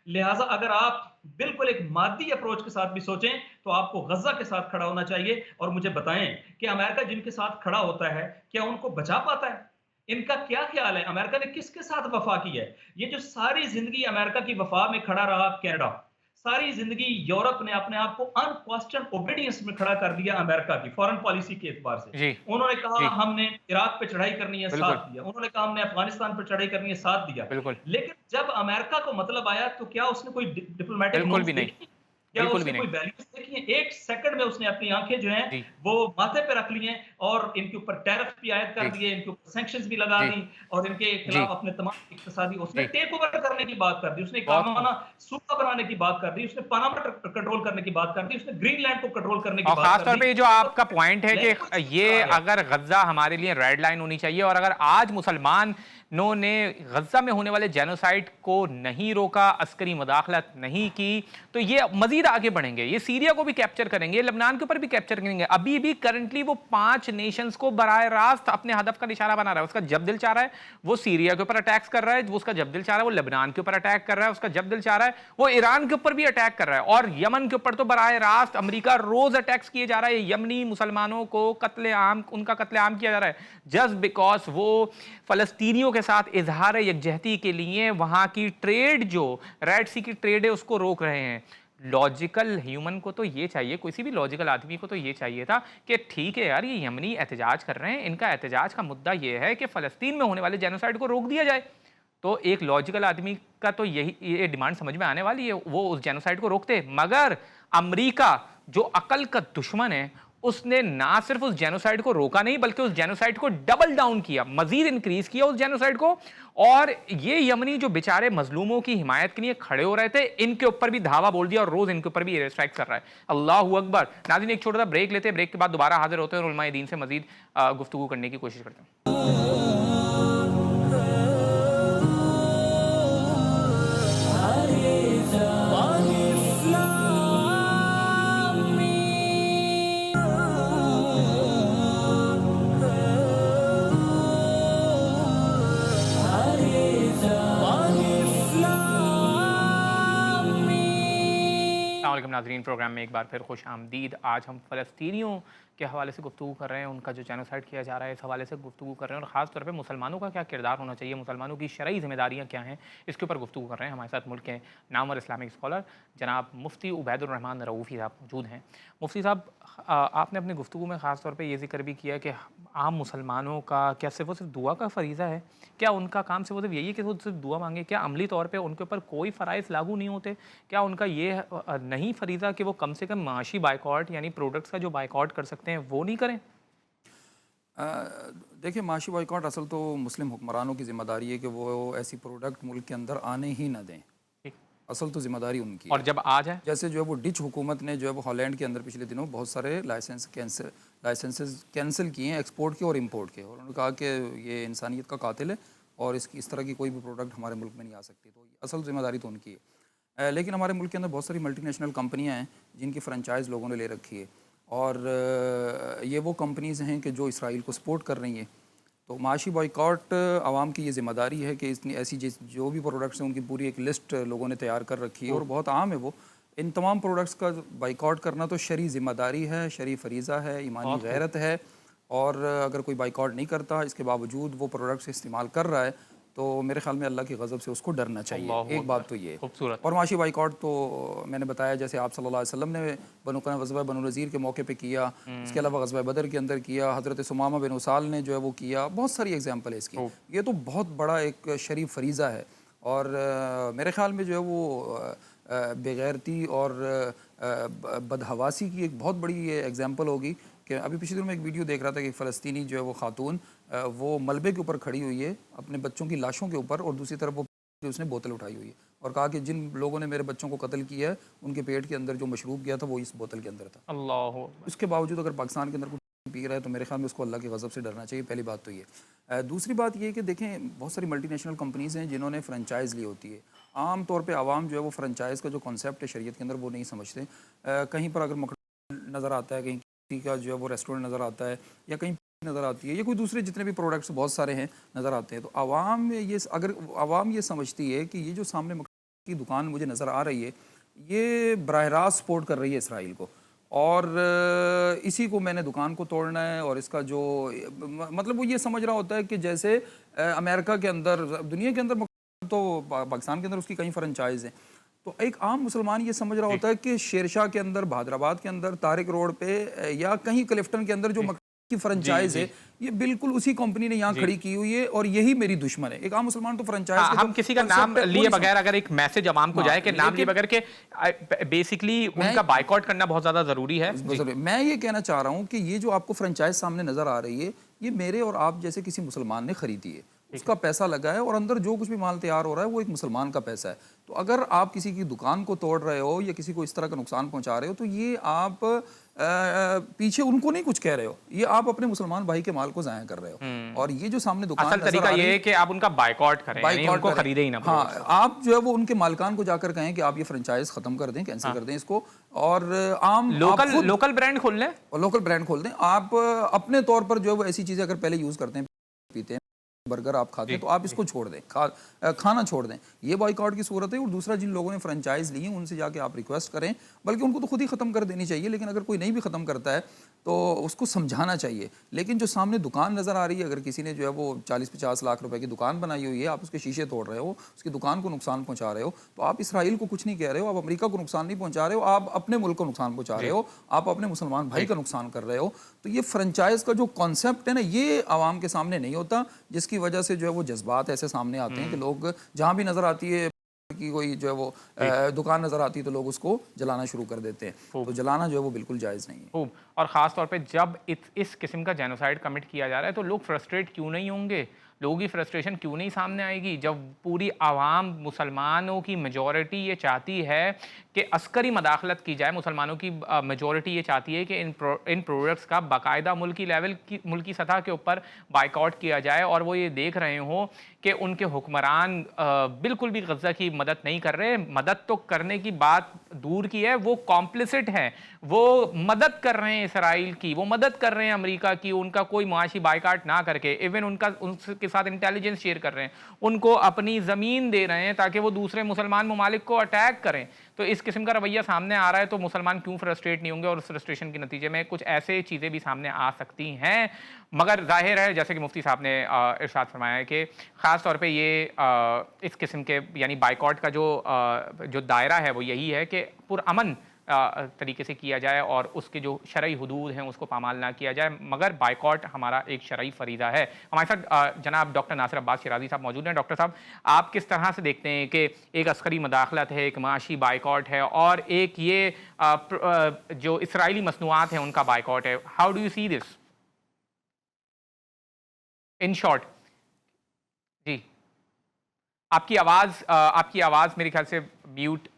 C: लिहाजा अगर आप बिल्कुल एक मादी अप्रोच के साथ भी सोचें तो आपको गजा के साथ खड़ा होना चाहिए। और मुझे बताएं कि अमेरिका जिनके साथ खड़ा होता है क्या उनको बचा पाता है? इनका क्या ख्याल है? अमेरिका ने किसके साथ वफा की है? ये जो सारी जिंदगी अमेरिका की वफा में खड़ा रहा कनाडा, सारी जिंदगी यूरोप ने अपने आप को अनक्वेश्चन ओबीडियंस में खड़ा कर दिया अमेरिका की फॉरेन पॉलिसी के एतबार से। उन्होंने कहा हमने इराक पे चढ़ाई करनी है, साथ दिया। उन्होंने कहा हमने अफगानिस्तान पे चढ़ाई करनी है, साथ दिया। लेकिन जब अमेरिका को मतलब आया तो क्या उसने कोई डिप्लोमेटिक मूव देखी? क्या उसने कोई वैल्यूज देखी है? एक सेकंड में उसने अपनी आंखें जो हैं वो माथे पे रख ली हैं और इनके ऊपर टैरिफ भी आयद कर दिए, इनके ऊपर सैंक्शंस भी लगा दी और इनके खिलाफ अपने तमाम इक्तिसादी उसने टेक ओवर करने की बात कर दी, उसने कानूना सूबा बनाने की बात कर दी, उसने पनामा कंट्रोल करने की बात कर दी, उसने ग्रीनलैंड को कंट्रोल करने की बात कर दी।
A: खास तौर पे जो आपका पॉइंट है कि ये अगर गजा हमारे लिए रेड लाइन होनी चाहिए और अगर आज मुसलमान ने गजा में होने वाले जेनोसाइड को नहीं रोका, अस्करी मुदाखलत नहीं की, तो ये मजीद आगे बढ़ेंगे। ये सीरिया को भी कैप्चर करेंगे, लेबनान के ऊपर भी कैप्चर करेंगे। अभी भी करंटली वो 5 नेशंस को बराह रास्त अपने हदफ का निशाना बना रहा है। उसका जब दिल चाह रहा है वो सीरिया के ऊपर अटैक्स कर रहा है, उसका जब दिल चाह रहा है वो लेबनान के ऊपर अटैक कर रहा है, उसका जब दिल चाह रहा है वो ईरान के ऊपर भी अटैक कर रहा है और यमन के ऊपर तो बराह रास्त अमेरिका रोज अटैक्स किए जा रहा है। यमनी मुसलमानों को उनका कत्लेआम किया जा रहा है जस्ट बिकॉज वो फलस्तीनियों के साथ इजहार यकजहती के लिए वहां की ट्रेड जो रेड सी की ट्रेड है उसको रोक रहे हैं। लॉजिकल ह्यूमन को तो ये चाहिए, किसी भी लॉजिकल आदमी को तो ये चाहिए था कि ठीक है यार, ये यमनी एहतजाज कर रहे हैं, इनका एहतजाज का मुद्दा ये है कि फ़लस्तीन में होने वाले जेनोसाइड को रोक दिया जाए। तो एक लॉजिकल आदमी का तो ये डिमांड समझ में आने वाली है, वो उस जेनोसाइड को रोकते। मगर अमेरिका जो अकल का दुश्मन है उसने ना सिर्फ उस जेनोसाइड को रोका नहीं बल्कि उस जेनोसाइड को डबल डाउन किया, मजीद इंक्रीज किया उस जेनोसाइड को। और ये यमनी जो बेचारे मजलूमों की हिमायत के लिए खड़े हो रहे थे, इनके ऊपर भी धावा बोल दिया और रोज इनके ऊपर भी एयर स्ट्राइक कर रहा है। अल्लाहू अकबर। नाज़रीन, एक छोटा सा ब्रेक लेते हैं, ब्रेक के बाद दोबारा हाजिर होते हैं और उलमाए दीन से मजीद गुफ्तगू करने की कोशिश करते हैं। अस्सलाम नाज़रीन, प्रोग्राम में एक बार फिर खुश आमदीद। आज हम फ़लस्तीनियों के हवाले से गुफ्तगू कर रहे हैं, उनका जो जेनोसाइड किया जा रहा है इस हवाले से गुफ्तगू कर रहे हैं, और ख़ास तौर पे मुसलमानों का क्या किरदार होना चाहिए, मुसलमानों की शरई ज़िम्मेदारियाँ क्या हैं, इसके ऊपर गुफ्तगू कर रहे हैं। हमारे साथ मुल्क के नामवर इस्लामिक स्कॉलर जनाब मुफ्ती उबैदुर्रहमान रऊफ़ी साहब मौजूद हैं। मुफ्ती साहब, आपने अपनी गुफ्तगू में ख़ास तौर पे ये ज़िक्र भी किया कि आम मुसलमानों का क्या सिर्फ़ और सिर्फ दुआ का फ़रीज़ा है? क्या उनका काम सिर्फ़ और सिर्फ यही है कि वो सिर्फ दुआ मांगे? क्या अमली तौर पे उनके ऊपर कोई फ़राइज़ लागू नहीं होते? क्या उनका ये नहीं फ़रीज़ा कि वो कम से कम माशी बायकॉट यानी प्रोडक्ट्स का जो बायकॉट कर सकते हैं वो नहीं करें?
B: अ, देखिए, माशी बॉयकॉट असल तो मुस्लिम हुक्मरानों की ज़िम्मेदारी है कि वो ऐसी प्रोडक्ट मुल्क के अंदर आने ही ना दें।
A: ठीक।
B: असल तो ज़िम्मेदारी उनकी
A: और
B: है।
A: जब आ जाए?
B: जैसे जो है वो डिच हुकूमत ने जो है वो हॉलैंड के अंदर पिछले दिनों बहुत सारे लाइसेंसेस कैंसिल किए हैं, एक्सपोर्ट के और इंपोर्ट के, और उन्होंने कहा कि ये इंसानियत का कातिल है और इसकी इस तरह की कोई भी प्रोडक्ट हमारे मुल्क में नहीं आ सकती। तो असल ज़िम्मेदारी तो उनकी है। लेकिन हमारे मुल्क के अंदर बहुत सारी मल्टीनेशनल कंपनियाँ हैं जिनकी फ्रेंचाइज लोगों ने ले रखी है, और ये वो कंपनीज़ हैं कि जो इसराइल को सपोर्ट कर रही हैं। तो माशी बॉयकॉट आवाम की ये ज़िम्मेदारी है कि इतनी ऐसी जो भी प्रोडक्ट्स हैं उनकी पूरी एक लिस्ट लोगों ने तैयार कर रखी है, और बहुत आम है वो। इन तमाम प्रोडक्ट्स का बाइकआउट करना तो शरई ज़िम्मेदारी है, शरई फ़रीज़ा है, ईमानी गैरत है। और अगर कोई बाइकआउट नहीं करता, इसके बावजूद वो प्रोडक्ट्स इस्तेमाल कर रहा है, तो मेरे ख्याल में अल्लाह की गज़ब से उसको डरना चाहिए। एक बात तो ये।
A: खूबसूरत।
B: और माशी बाइकआउट तो मैंने बताया, जैसे आप सल्लल्लाहु अलैहि वसल्लम ने ग़ज़वा बनु नज़ीर के मौके पे किया, इसके अलावा ग़ज़वा बदर के अंदर किया, हज़रत सुमामा बिन उसाल ने जो है वो किया, बहुत सारी एग्जाम्पल है इसकी। ये तो बहुत बड़ा एक शरीफ फ़रीज़ा है, और मेरे ख्याल में जो है वो बेगैरती और बदहवासी की एक बहुत बड़ी ये एग्जाम्पल होगी। कि अभी पिछले दिनों में एक वीडियो देख रहा था कि फ़लस्तीनी जो है वो खातून वो मलबे के ऊपर खड़ी हुई है अपने बच्चों की लाशों के ऊपर, और दूसरी तरफ वो उसने बोतल उठाई हुई है और कहा कि जिन लोगों ने मेरे बच्चों को कत्ल किया है उनके पेट के अंदर जो मशरूब गया था वो इस बोतल के अंदर था।
A: अल्लाह।
B: उसके बावजूद अगर पाकिस्तान के अंदर कुछ पी रहा है तो मेरे ख्याल में उसको अल्लाह की गज़ब से डरना चाहिए। पहली बात तो ये। दूसरी बात ये कि देखें, बहुत सारी मल्टीनेशनल कंपनीज़ हैं जिन्होंने फ्रेंचाइज़ ली होती है। आम तौर पे आवाम जो है वो फ्रेंचाइज़ का जो कॉन्सेप्ट है शरीयत के अंदर वो नहीं समझते। कहीं पर अगर मकड़ नज़र आता है, कहीं किसी का जो है वो रेस्टोरेंट नज़र आता है, या कहीं नज़र आती है, या कोई दूसरे जितने भी प्रोडक्ट्स बहुत सारे हैं नज़र आते हैं, तो आवाम ये समझती है कि ये जो सामने मकड़ की दुकान मुझे नज़र आ रही है ये बराह रास्त सपोर्ट कर रही है इसराइल को, और इसी को मैंने दुकान को तोड़ना है। और इसका जो मतलब वो ये समझ रहा होता है कि जैसे अमेरिका के अंदर, दुनिया के अंदर तो पाकिस्तान के अंदर उसकी कई फ्रेंचाइज हैं, तो एक आम मुसलमान ये समझ रहा होता है कि शेरशाह के अंदर, भादराबाद के अंदर, तारिक रोड पे या कहीं क्लिफ्टन के अंदर जो की फ्रेंचाइज है ये बिल्कुल उसी कंपनी ने यहाँ खड़ी की हुई है और यही मेरी दुश्मन है। एक आम मुसलमान तो फ्रेंचाइज
A: हम किसी का नाम लिए बगैर अगर एक मैसेज अवाम को जाए कि नाम लिए बगैर के बेसिकली उनका बाइकआउट करना बहुत ज्यादा जरूरी है।
B: मैं ये कहना चाह रहा हूँ कि ये जो आपको फ्रेंचाइज सामने नजर आ रही है ये मेरे और आप जैसे किसी मुसलमान ने खरीदी है, उसका पैसा लगा है, और अंदर जो कुछ भी माल तैयार हो रहा है वो एक मुसलमान का पैसा है। तो अगर आप किसी की दुकान को तोड़ रहे हो या किसी को इस तरह का नुकसान पहुंचा रहे हो तो ये आप पीछे उनको नहीं कुछ कह रहे हो, ये आप अपने मुसलमान भाई के माल को ज़ाया कर रहे हो। और ये जो सामने दुकान
A: असल तरीका ये है कि आप उनका बायकॉट करें, यानी उनको खरीदे ही ना।
B: हाँ, आप जो है वो उनके मालिकान को जाकर कहें कि आप ये फ्रेंचाइज खत्म कर दें, कैंसिल कर दें इसको, और आम
A: लोकल ब्रांड खोल लें,
B: और लोकल ब्रांड खोल दें। आप अपने तौर पर जो है वो ऐसी चीज़ें अगर पहले यूज़ करते हैं, पीते हैं, बर्गर आप खाते हैं, तो आप इसको छोड़ दें, खाना छोड़ दें। ये बॉयकॉट की सूरत है। और दूसरा, जिन लोगों ने फ्रेंचाइज ली है उनसे जाके आप रिक्वेस्ट करें, बल्कि उनको तो खुद ही ख़त्म कर देनी चाहिए, लेकिन अगर कोई नहीं भी ख़त्म करता है तो उसको समझाना चाहिए। लेकिन जो सामने दुकान नज़र आ रही है, अगर किसी ने जो है वो 40-50 लाख रुपए की दुकान बनाई हुई है, आप उसके शीशे तोड़ रहे हो, उसकी दुकान को नुकसान पहुंचा रहे हो, तो आप इसराइल को कुछ नहीं कह रहे हो, आप अमेरिका को नुकसान नहीं पहुंचा रहे हो, आप अपने मुल्क को नुकसान पहुंचा रहे हो, आप अपने मुसलमान भाई का नुकसान कर रहे हो। तो ये फ्रेंचाइज का जो कॉन्सेप्ट है ना, ये आवाम के सामने नहीं होता, जिसकी वजह से जो है वो जज्बात ऐसे सामने आते हैं कि लोग जहाँ भी नज़र आती है कि कोई जो है वो दुकान नजर आती है तो लोग उसको जलाना शुरू कर देते हैं। तो जलाना जो है वो बिल्कुल जायज़ नहीं है।
A: और ख़ास तौर पे जब इस किस्म का जेनोसाइड कमिट किया जा रहा है तो लोग फ्रस्ट्रेट क्यों नहीं होंगे, लोगों की फ्रस्ट्रेशन क्यों नहीं सामने आएगी, जब पूरी आवाम, मुसलमानों की मेजॉरिटी ये चाहती है कि अस्करी मदाखलत की जाए, मुसलमानों की मेजॉरिटी ये चाहती है कि इन प्रोडक्ट्स का बाकायदा मुल्की सतह के ऊपर बाइकआउट किया जाए, और वो ये देख रहे हों कि उनके हुक्मरान बिल्कुल भी गज़ा की मदद नहीं कर रहे। मदद तो करने की बात दूर की है, वो कॉम्प्लिसिट हैं, वो मदद कर रहे हैं इसराइल की, वो मदद कर रहे हैं अमेरिका की, उनका कोई मुआशी बाइकाट ना करके, इवन उनके साथ इंटेलिजेंस शेयर कर रहे हैं, उनको अपनी ज़मीन दे रहे हैं ताकि वो दूसरे मुसलमान ममालिक को अटैक करें। तो तो इस किस्म का रवैया सामने आ रहा है तो मुसलमान क्यों फ्रस्ट्रेट नहीं होंगे, और उस फ्रस्ट्रेशन के नतीजे में कुछ ऐसे चीज़ें भी सामने आ सकती हैं। मगर जाहिर है जैसे कि मुफ्ती साहब ने इरशाद फरमाया है कि ख़ास तौर पे ये इस किस्म के यानी बाइकॉट का जो दायरा है वो यही है कि पुरअमन तरीके से किया जाए और उसके जो शरई हुदूद हैं उसको पामाल ना किया जाए, मगर बाइकॉट हमारा एक शरई फरीज़ा है। हमारे साथ जनाब डॉक्टर नासिर अब्बास शिराज़ी साहब मौजूद हैं। डॉक्टर साहब, आप किस तरह से देखते हैं कि एक अस्करी मदाखलत है, एक माशी बाइकॉट है और एक ये जो इसराइली मसनूआत हैं उनका बाइकॉट है? How do you see this in short? जी, आपकी आवाज़ मेरे ख्याल से म्यूट।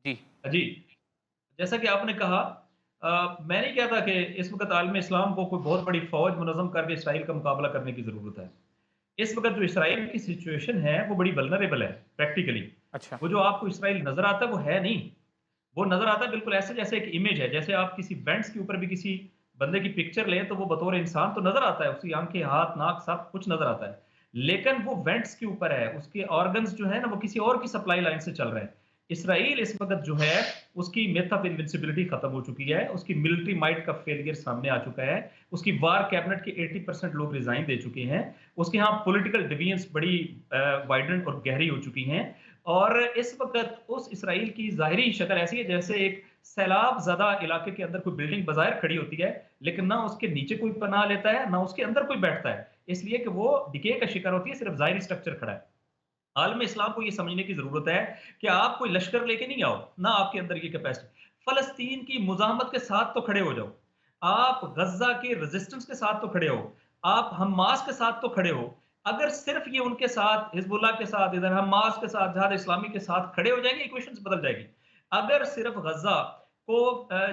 A: जी।
C: जी, जैसा कि आपने कहा मैं नहीं कहता कि इस वक़्त आलम इस्लाम को कोई बहुत बड़ी फ़ौज मुनज़्ज़म करके इसराइल का मुकाबला करने की ज़रूरत है। इस वक़्त जो इसराइल की सिचुएशन है, वो बड़ी वल्नरेबल है प्रैक्टिकली।
A: अच्छा।
C: वो जो आपको इसराइल नज़र आता है, वो है नहीं। वो नज़र आता है बिल्कुल ऐसे जैसे एक इमेज है। जैसे आप किसी वेंट्स के ऊपर भी किसी बंदे की पिक्चर लें, तो वो बतौर इंसान तो नज़र आता है, उसकी आँखें, हाथ, नाक सब कुछ नज़र आता है। लेकिन वो वेंट्स के ऊपर है, उसके ऑर्गन्स जो है ना, वो किसी और की सप्लाई लाइन से चल रहे हैं। इसराइल इस वक़्त जो है, उसकी मिथ ऑफ इनविंसिबिलिटी खत्म हो चुकी है, उसकी मिलिट्री माइट का फेलियर सामने आ चुका है, उसकी वार कैबिनेट के 80% लोग रिज़ाइन दे चुके हैं, उसके यहाँ पॉलिटिकल डिवीजन्स बड़ी वाइडेंट और गहरी हो चुकी हैं और इस वक़्त उस इसराइल की ज़ाहिरी शक्ल ऐसी है जैसे एक सैलाब ज़दा इलाके के अंदर कोई बिल्डिंग बज़ाहिर खड़ी होती है, लेकिन ना उसके नीचे कोई पनाह लेता है, ना उसके अंदर कोई बैठता है। इसलिए कि वो डिके का शिकार होती है, सिर्फ़ ज़ाहिरी स्ट्रक्चर खड़ा है। आलम इस्लाम को ये समझने की ज़रूरत है कि आप कोई लश्कर लेके नहीं आओ, ना आपके अंदर ये कैपेसिटी। फ़लस्तीन की मुज़ाहमत के साथ तो खड़े हो जाओ। आप गज़्ज़ा के रेज़िस्टेंस के साथ तो खड़े हो। आप हमास के साथ तो खड़े हो। अगर सिर्फ़ ये उनके साथ, हिज़्बुल्लाह के साथ, इधर हमास के साथ, जिहाद इस्लामी के साथ खड़े हो जाएँगे, इक्वेशंस बदल जाएगी। अगर सिर्फ़ गज़्ज़ा को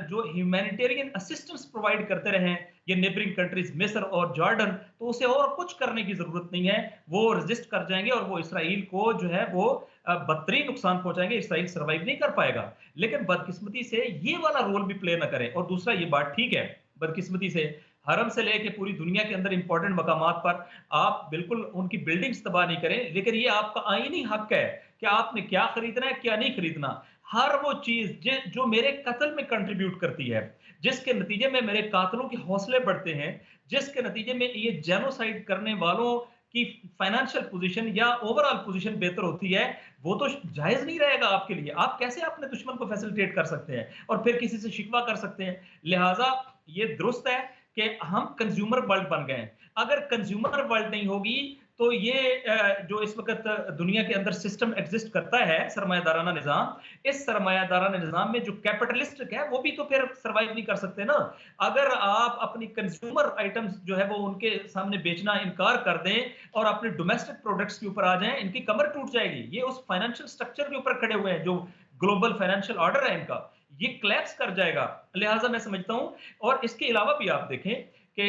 C: जो ह्यूमैनिटेरियन असिस्टेंस प्रोवाइड करते रहें, ये नेबरिंग कंट्रीज़ मिस्र और जॉर्डन, तो उसे और कुछ करने की ज़रूरत नहीं है। वो रेज़िस्ट कर जाएँगे और वो इसराइल को जो है वो बदतरीन नुकसान पहुँचाएँगे, इसराइल सर्वाइव नहीं कर पाएगा। लेकिन बदकिस्मती से ये वाला रोल भी प्ले ना करें और दूसरा ये बात ठीक है, बदकिस्मती से हरम से लेके पूरी दुनिया के अंदर इंपॉर्टेंट मकामात पर आप बिल्कुल उनकी बिल्डिंग्स तबाह नहीं करें, लेकिन ये आपका आईनी हक है कि आपने क्या खरीदना है, क्या नहीं खरीदना। हर वो चीज़ जो मेरे कत्ल में कंट्रीब्यूट करती है, जिसके नतीजे में मेरे कातिलों के हौसले बढ़ते हैं, जिसके नतीजे में ये जेनोसाइड करने वालों की फाइनेंशियल पोजीशन या ओवरऑल पोजीशन बेहतर होती है, वो तो जायज़ नहीं रहेगा आपके लिए। आप कैसे अपने दुश्मन को फैसिलिटेट कर सकते हैं और फिर किसी से शिकवा कर सकते हैं? लिहाज़ा ये दुरुस्त है कि हम कंज्यूमर वर्ल्ड बन गए हैं। अगर कंज्यूमर वर्ल्ड नहीं होगी, तो ये जो इस वक़्त दुनिया के अंदर सिस्टम एग्ज़िस्ट करता है, सरमायादाराना निज़ाम, इस सरमायादाराना निज़ाम में जो कैपिटलिस्टिक है, वो भी तो फिर सर्वाइव नहीं कर सकते ना। अगर आप अपनी कंज्यूमर आइटम्स जो है वो उनके सामने बेचना इनकार कर दें और अपने डोमेस्टिक प्रोडक्ट्स के ऊपर आ जाएँ, इनकी कमर टूट जाएगी। ये उस फाइनेंशियल स्ट्रक्चर के ऊपर खड़े हुए हैं, जो ग्लोबल फाइनेंशियल ऑर्डर है इनका, ये कोलैप्स कर जाएगा। लिहाज़ा मैं समझता हूँ और इसके अलावा भी आप देखें कि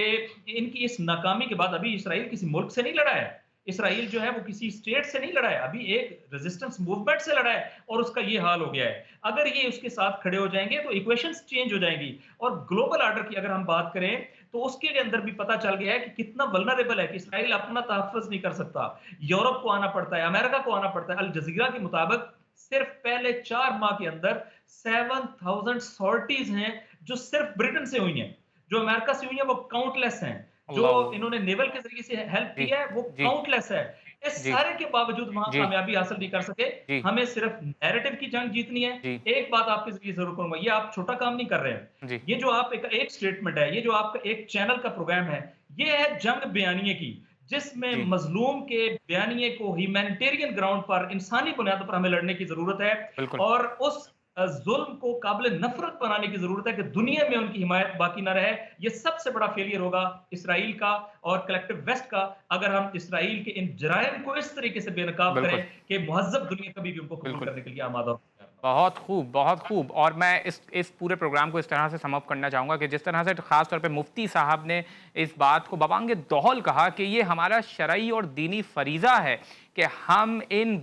C: इनकी इस नाकामी के बाद अभी इसराइल किसी मुल्क से नहीं लड़ा है। इसराइल जो है वो किसी स्टेट से नहीं लड़ा है, अभी एक रेजिस्टेंस मूवमेंट से लड़ा है और उसका ये हाल हो गया है। अगर ये उसके साथ खड़े हो जाएँगे तो इक्वेशंस चेंज हो जाएँगी और ग्लोबल ऑर्डर की अगर हम बात करें तो उसके अंदर भी पता चल गया है कि कितना वल्नरेबल है कि इसराइल अपना तहफ़्फ़ुज़ नहीं कर सकता। यूरोप को आना पड़ता है, अमेरिका को आना पड़ता है। अल जज़ीरा के मुताबिक सिर्फ पहले 4 माह के अंदर 7000 सॉर्टीज़ हैं जो सिर्फ ब्रिटेन से हुई हैं। जो अमेरिका से हुई हैं वो काउंटलेस हैं। जो
A: अल्लाह।
C: इन्होंने नेवल के ज़रिए से हेल्प
A: जी,
C: की है वो
A: जी,
C: काउंटलेस है। इस
A: जी,
C: सारे के बावजूद वहाँ
A: जी,
C: कामयाबी हासिल नहीं कर सके।
A: जी,
C: हमें सिर्फ नैरेटिव की जंग जीतनी है।
A: जी,
C: एक बात आपके ज़रिए ज़रूर कहूँगा, ये आप छोटा काम नहीं कर रहे हैं।
A: जी,
C: ये जो आप एक स्टेटमेंट है, ये जो आपका एक चैनल का प्रोग्राम है, ये है जंग बयानिए की, जिसमें
A: जी,
C: मज़लूम के बयानिए को ह्यूमैनिटेरियन ग्राउंड पर, इंसानी बुनियादों पर हमें लड़ने की ज़रूरत है
A: बिल्कुल।
C: और उस ज़ुल्म को काबिल नफ़रत बनाने की ज़रूरत है कि दुनिया में उनकी हिमायत बाकी ना रहे। ये सबसे बड़ा फेलियर होगा इसराइल का और कलेक्टिव वेस्ट का, अगर हम इसराइल के इन जराइम को इस तरीके से बेनकाब
A: बिल्कुल,
C: करें कि मुहज़्ज़ब दुनिया कभी भी उनको कबूल
A: बिल्कुल।
C: करने के लिए आमादा हो।
A: बहुत खूब, बहुत खूब। और मैं इस पूरे प्रोग्राम को इस तरह से सम अप करना चाहूँगा कि जिस तरह से ख़ास तौर पे मुफ्ती साहब ने इस बात को बबांग दौहल कहा कि ये हमारा शरई और दीनी फ़रीज़ा है कि हम इन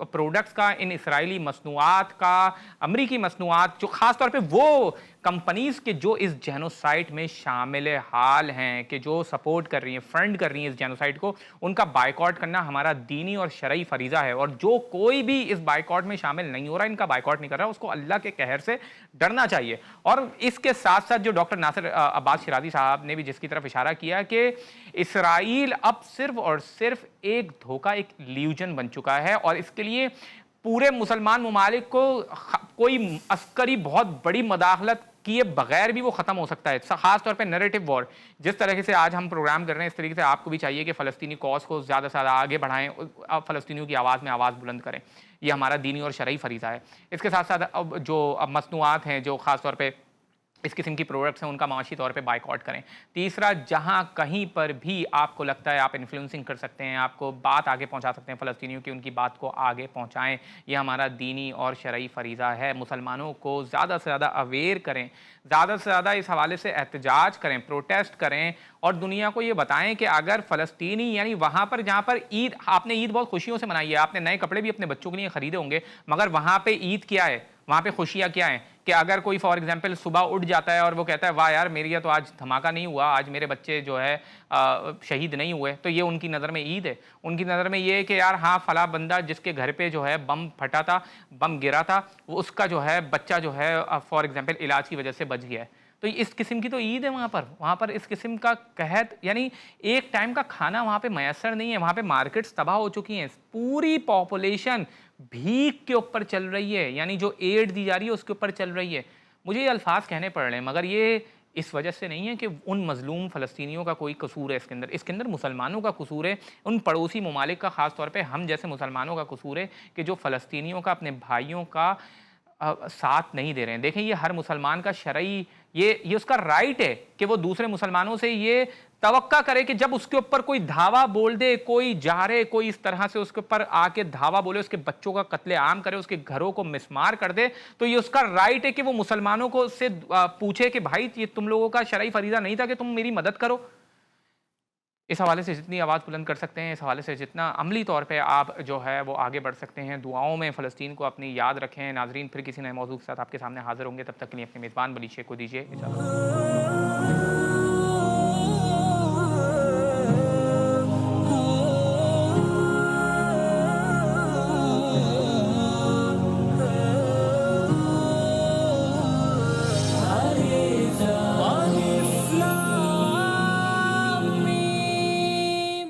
A: प्रोडक्ट्स का, इन इसराइली मसनूआत का, अमरीकी मसनूआत, जो ख़ास तौर पे वो कंपनीज़ के जो इस जेनोसाइड में शामिल हाल हैं, कि जो सपोर्ट कर रही हैं, फंड कर रही हैं इस जेनोसाइड को, उनका बायकॉट करना हमारा दीनी और शरई फ़रीज़ा है। और जो कोई भी इस बायकॉट में शामिल नहीं हो रहा, इनका बायकॉट नहीं कर रहा, उसको अल्लाह के कहर से डरना चाहिए। और इसके साथ साथ जो डॉक्टर नासिर अब्बास शिराज़ी साहब ने भी जिसकी तरफ इशारा किया कि इसराइल अब सिर्फ और सिर्फ एक धोखा, एक ल्यूजन बन चुका है, और इसके लिए पूरे मुसलमान ममालिक को कोई अस्करी बहुत बड़ी मदाखलत किए बगैर भी वो ख़त्म हो सकता है। ख़ास तौर पे नैरेटिव वॉर, जिस तरीके से आज हम प्रोग्राम कर रहे हैं, इस तरीके से आपको भी चाहिए कि फ़लस्तीनी कॉज़ को ज़्यादा से ज़्यादा आगे बढ़ाएं, फ़लस्तीनियों की आवाज़ में आवाज़ बुलंद करें। ये हमारा दीनी और शरई फ़रीज़ा है। इसके साथ साथ अब जो मसनूआत हैं, जो ख़ास तौर पे इस किस्म की प्रोडक्ट्स हैं, उनका माशी तौर पे बायकॉट करें। तीसरा, जहां कहीं पर भी आपको लगता है आप इन्फ्लुएंसिंग कर सकते हैं, आपको बात आगे पहुंचा सकते हैं फ़लस्तीनियों की, उनकी बात को आगे पहुंचाएं। ये हमारा दीनी और शरई फ़रीज़ा है। मुसलमानों को ज़्यादा से ज़्यादा अवेयर करें, ज़्यादा से ज़्यादा इस हवाले से एहतजाज करें, प्रोटेस्ट करें, और दुनिया को ये बताएं कि अगर फ़लस्तीनी, यानी वहाँ पर जहाँ पर ईद, आपने ईद बहुत खुशियों से मनाई है, आपने नए कपड़े भी अपने बच्चों के लिए ख़रीदे होंगे, मगर वहाँ पर ईद क्या है, वहाँ पे खुशियाँ क्या हैं? कि अगर कोई फॉर एग्जांपल सुबह उठ जाता है और वो कहता है वाह यार मेरी तो आज धमाका नहीं हुआ, आज मेरे बच्चे जो है शहीद नहीं हुए, तो ये उनकी नज़र में ईद है। उनकी नज़र में ये है कि यार हाँ, फला बंदा जिसके घर पे जो है बम फटा था, बम गिरा था, वो उसका जो है बच्चा जो है फॉर एग्जांपल इलाज की वजह से बच गया है। तो इस किस्म की तो ईद है वहाँ पर इस किस्म का कहत, यानी एक टाइम का खाना वहाँ पे मैसर नहीं है, वहाँ पे मार्केट्स तबाह हो चुकी हैं, पूरी पॉपुलेशन भीख के ऊपर चल रही है, यानी जो एड दी जा रही है उसके ऊपर चल रही है। मुझे ये अल्फाज कहने पड़ रहे हैं, मगर ये इस वजह से नहीं है कि उन मजलूम फ़लस्तीनियों का कोई कसूर है इसके अंदर मुसलमानों का कसूर है, उन पड़ोसी ममालिक का, ख़ास तौर पे हम जैसे मुसलमानों का कसूर है कि जो फ़लस्तीनियों का, अपने भाइयों का साथ नहीं दे रहे हैं। देखें, ये हर मुसलमान का शरई, ये उसका राइट है कि वो दूसरे मुसलमानों से ये तवक्का करे कि जब उसके ऊपर कोई धावा बोल दे, कोई जा रहे, कोई इस तरह से उसके ऊपर आके धावा बोले, उसके बच्चों का कत्लेआम करे, उसके घरों को मिसमार कर दे, तो ये उसका राइट है कि वो मुसलमानों को से पूछे कि भाई ये तुम लोगों का शरई फरीज़ा नहीं था कि तुम मेरी मदद करो। इस हवाले से जितनी आवाज़ बुलंद कर सकते हैं, इस हवाले से जितना अमली तौर पे आप जो है वो आगे बढ़ सकते हैं, दुआओं में फ़लस्तीन को अपनी याद रखें। नाज़रीन, फिर किसी नए मौजू के साथ आपके सामने हाज़िर होंगे, तब तक के लिए अपने मेज़बान वलीद शेख को दीजिए इजाज़त।